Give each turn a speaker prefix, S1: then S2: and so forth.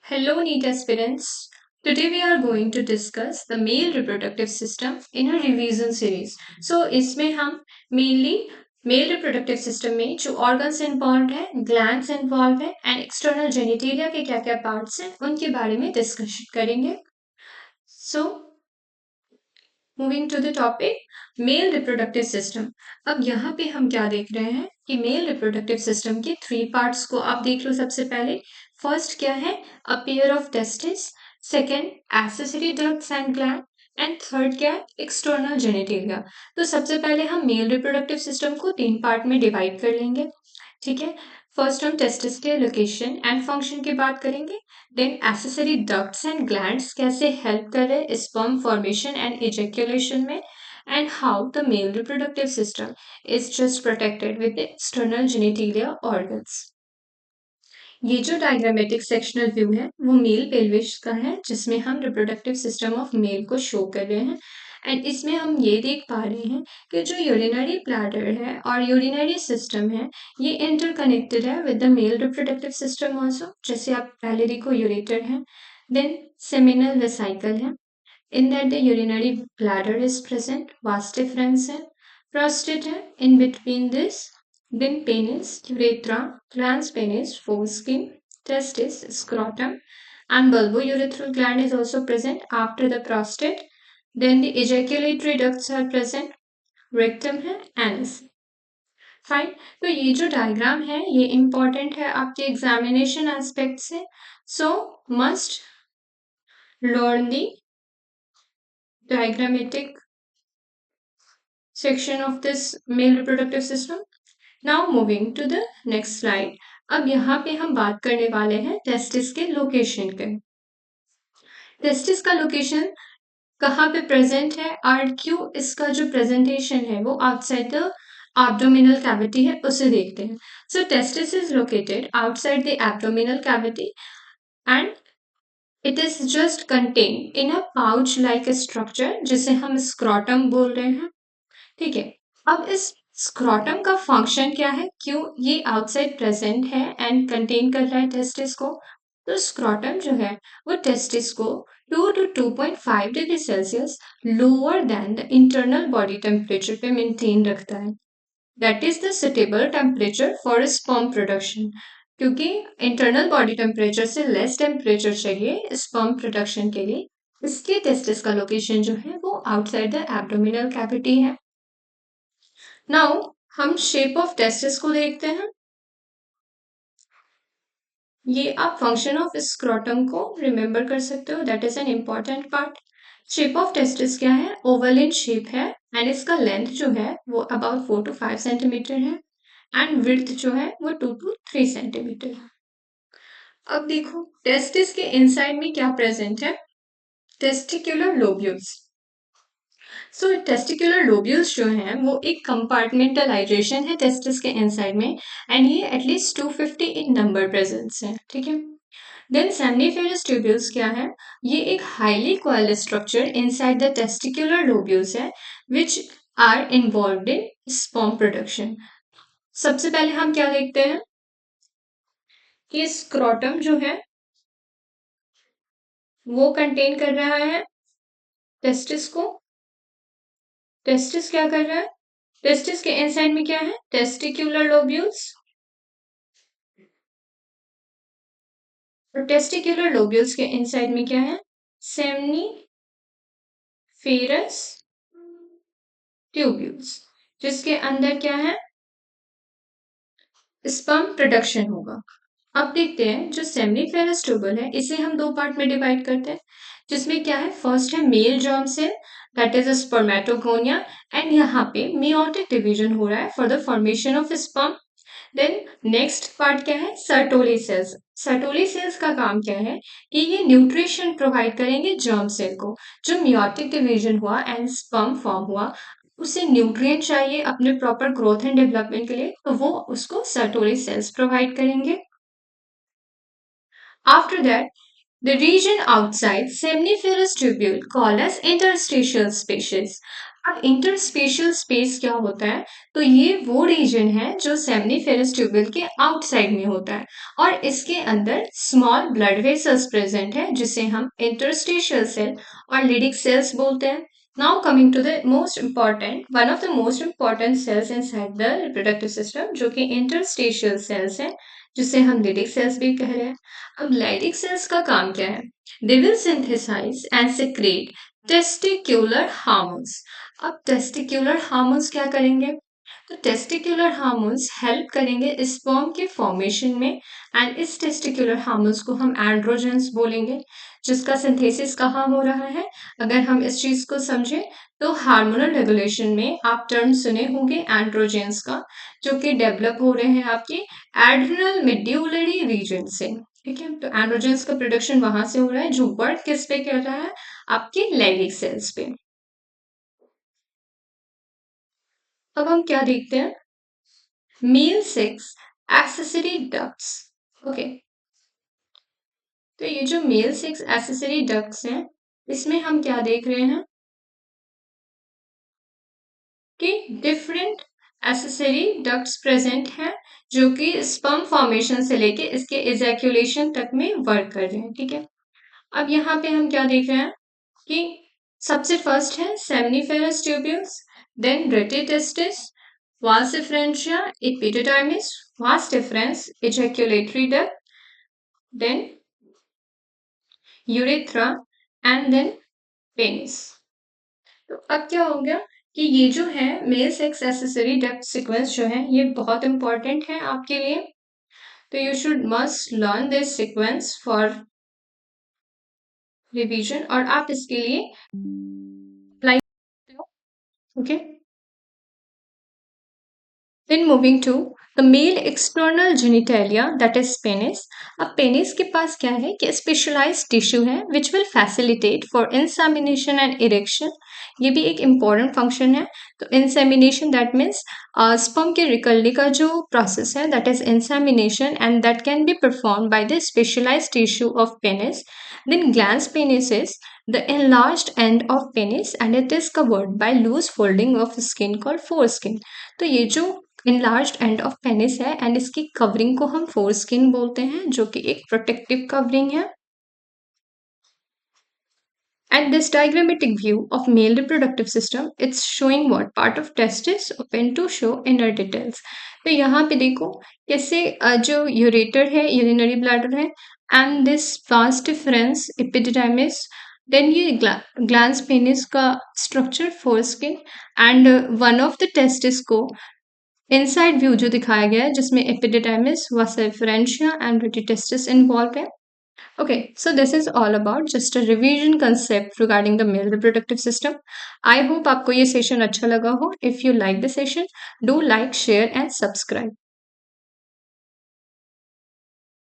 S1: Hello, NEET aspirants. Today we are going to discuss the male reproductive system in a revision series. So इसमें हम mainly mail reproductive system में जो organs involve है, glands involve है and external genitalia के क्या क्या parts हैं उनके बारे में डिस्कशन करेंगे. So moving to the topic male reproductive system. अब यहाँ पे हम क्या देख रहे हैं कि मेल रिप्रोडक्टिव सिस्टम के 3 पार्ट्स को आप देख लो. सबसे पहले फर्स्ट क्या है, a pair of testis. Second, accessory ducts and gland. And third क्या है, एक्सटर्नल जेनिटेलिया. तो सबसे पहले हम मेल रिप्रोडक्टिव सिस्टम को 3 पार्ट में डिवाइड कर लेंगे. ठीक है. फर्स्ट हम टेस्टिस के लोकेशन एंड फंक्शन की बात करेंगे. Then accessory ducts and glands कैसे हेल्प कर रहे हैं स्पर्म फॉर्मेशन एंड इजेक्यूलेशन में, and how the male reproductive system is just protected with external genitalia organs. ये जो डायग्रामेटिक सेक्शनल व्यू है वो मेल पेल्विस का है जिसमें हम रिप्रोडक्टिव सिस्टम ऑफ मेल को शो कर रहे हैं. एंड इसमें हम ये देख पा रहे हैं कि जो यूरिनरी ब्लैडर है और यूरिनरी सिस्टम है ये इंटरकनेक्टेड है with the male reproductive system also. जैसे आप पहले देखो यूरेटर है, देन सेमिनल वेसिकल है. In that the urinary bladder is present, vas deferens है, prostate है, in between this, then penis, urethra, glans penis, foreskin, testis, scrotum, and bulbourethral gland is also present after the prostate. Then the ejaculatory ducts are present, rectum है, anus. Fine. तो ये जो diagram है ये important है आपके examination aspect से. सो must learn the diagrammatic section of this male reproductive system. Now moving to the next slide. अब यहाँ पे हम बात करने वाले हैं टेस्टिस के लोकेशन के. टेस्टिस का लोकेशन कहाँ पे प्रेजेंट है और क्यों इसका जो प्रेजेंटेशन है वो आउटसाइड द abdominal cavity है उसे देखते हैं. So testis is located outside the abdominal cavity and it is just contained in a pouch like structure जिसे हम scrotum बोल रहे हैं. ठीक है. अब इस स्क्रोटम का फंक्शन क्या है, क्यों ये आउटसाइड प्रेजेंट है एंड कंटेन कर रहा है टेस्टिस को. तो स्क्रोटम जो है वो टेस्टिस को 2 to 2.5 degree Celsius lower than the internal body temperature पे मेंटेन रखता है. That is the suitable temperature for sperm production. क्योंकि इंटरनल बॉडी टेम्परेचर से लेस टेम्परेचर चाहिए स्पर्म प्रोडक्शन के लिए, इसके टेस्टिस का लोकेशन जो है वो आउटसाइड द एब्डोमिनल कैविटी है. नाउ हम शेप ऑफ टेस्टिस को देखते हैं. ये आप फंक्शन ऑफ स्क्रोटम को रिमेंबर कर सकते हो, that is an important part. Shape of testis क्या है, ओवल इन शेप है एंड इसका लेंथ जो है वो अबाउट 4 to 5 सेंटीमीटर है एंड विड्थ जो है वो 2 to 3 सेंटीमीटर है. अब देखो टेस्टिस के इनसाइड में क्या प्रेजेंट है, टेस्टिकुलर लोब्यूल्स. सो टेस्टिकुलर लोब्यूल्स जो हैं वो एक कंपार्टमेंटलाइजेशन है टेस्टिस के इनसाइड में एंड ये एटलीस्ट 250 इन नंबर प्रेजेंस है. ठीक है. देन सेमनीफेरस ट्यूब्यूल्स क्या है, ये एक highly coiled structure inside the testicular lobules है which are involved in sperm production. सबसे पहले हम क्या देखते हैं कि स्क्रोटम जो है वो कंटेन कर रहा है टेस्टिस को. टेस्टिस क्या कर रहा है, टेस्टिस के इनसाइड में क्या है, टेस्टिकुलर लोब्यूल्स. और टेस्टिकुलर लोब्यूल्स के इनसाइड में क्या है, सेमनीफेरस ट्यूब्यूल्स, जिसके अंदर क्या है, स्पर्म प्रोडक्शन होगा. अब देखते हैं जो सेमनीफेरस ट्यूबल है इसे हम 2 पार्ट में डिवाइड करते हैं, जिसमें क्या है, फर्स्ट है male germ cell that is a spermatogonia and यहाँ पे मियोटिक डिवीजन हो रहा है for the formation of sperm. Then next part क्या है, सर्टोली सेल्स. सर्टोली सेल्स का काम क्या है कि ये न्यूट्रिशन प्रोवाइड करेंगे जर्म सेल को. जो मियोटिक डिवीजन हुआ एंड स्पर्म फॉर्म हुआ उसे न्यूट्रिएंट चाहिए अपने प्रॉपर ग्रोथ एंड डेवलपमेंट के लिए, तो वो उसको सर्टोली सेल्स प्रोवाइड करेंगे. After that The region outside seminiferous tubule called as interstitial spaces. अब इंटरस्पेशियल स्पेस क्या होता है? तो ये वो रीजन है जो सेमनीफेरस ट्यूबुल के आउटसाइड में होता है और इसके अंदर स्मॉल ब्लड वेसल्स प्रेजेंट है जिसे हम इंटरस्टेशियल सेल और लिडिक सेल्स बोलते हैं. Now coming to the most important, one of the most important cells inside the reproductive system जो कि interstitial cells है जिसे हम लिडिक सेल्स भी कह रहे हैं. अब लैडिक सेल्स का काम क्या है? They will synthesize and secrete testicular hormones. अब टेस्टिक्यूलर हार्मोन्स क्या करेंगे? तो टेस्टिक्यूलर हार्मोन्स हेल्प करेंगे स्पर्म के फॉर्मेशन में एंड इस टेस्टिक्यूलर हार्मोन्स को हम एंड्रोजेंस बोलेंगे जिसका सिंथेसिस कहाँ हो रहा है. अगर हम इस चीज को समझे तो हार्मोनल रेगुलेशन में आप टर्म सुने होंगे एंड्रोजेंस का जो कि डेवलप हो रहे हैं आपके एड्रिनल मेड्यूलरी रीजन से. ठीक है, तो एंड्रोजेंस का प्रोडक्शन वहां से हो रहा है जो वर्क किस पे कर रहा है? आपके लैगिक सेल्स पे. अब हम क्या देखते हैं? Male sex accessory ducts. Okay, तो ये जो मेल सेक्स एक्सेसरी डक्ट्स हैं इसमें हम क्या देख रहे हैं कि डिफरेंट एक्सेसरी डक्ट्स प्रेजेंट हैं जो कि स्पर्म फॉर्मेशन से लेके इसके इजैक्यूलेशन तक में वर्क कर रहे हैं. ठीक है, अब यहाँ पे हम क्या देख रहे हैं कि सबसे फर्स्ट है seminiferous tubules, then rete testis, vas differentia, epididymis, vas deferens, ejaculatory duct, then urethra and then penis. तो अब क्या हो गया कि ये जो है male sex accessory duct sequence जो है ये बहुत इंपॉर्टेंट है आपके लिए. तो you should must learn this sequence for revision और आप इसके लिए apply. Okay, then moving to the male external genitalia that is penis. अब penis के पास क्या है कि specialized tissue है which will facilitate for insemination and erection. ये भी एक important function है. तो insemination that means sperm के निकलने का जो process है that is insemination and that can be performed by the specialized tissue of penis. Then glans penis is the enlarged end of penis and it is covered by loose folding of skin called foreskin. तो ये जो enlarged end of penis है and इसकी covering को हम foreskin बोलते हैं जो कि एक प्रोटेक्टिव कवरिंग है. And this diagrammatic view of male reproductive system, it's showing what part of testis open to show inner details. तो यहाँ पे देखो कैसे जो यूरेटर है यूरिनरी ब्लैडर है and this vas deferens epididymis, देन ये ग्लैंस पेनिस का structure foreskin and one of the testis को इनसाइड व्यू जो दिखाया गया है जिसमें epididymis vasa deferentia and rete testis involve है. Okay, so this is all about just a revision concept regarding the male reproductive system. I hope आपको ये session अच्छा लगा हो. If you like the session, do like, share and subscribe.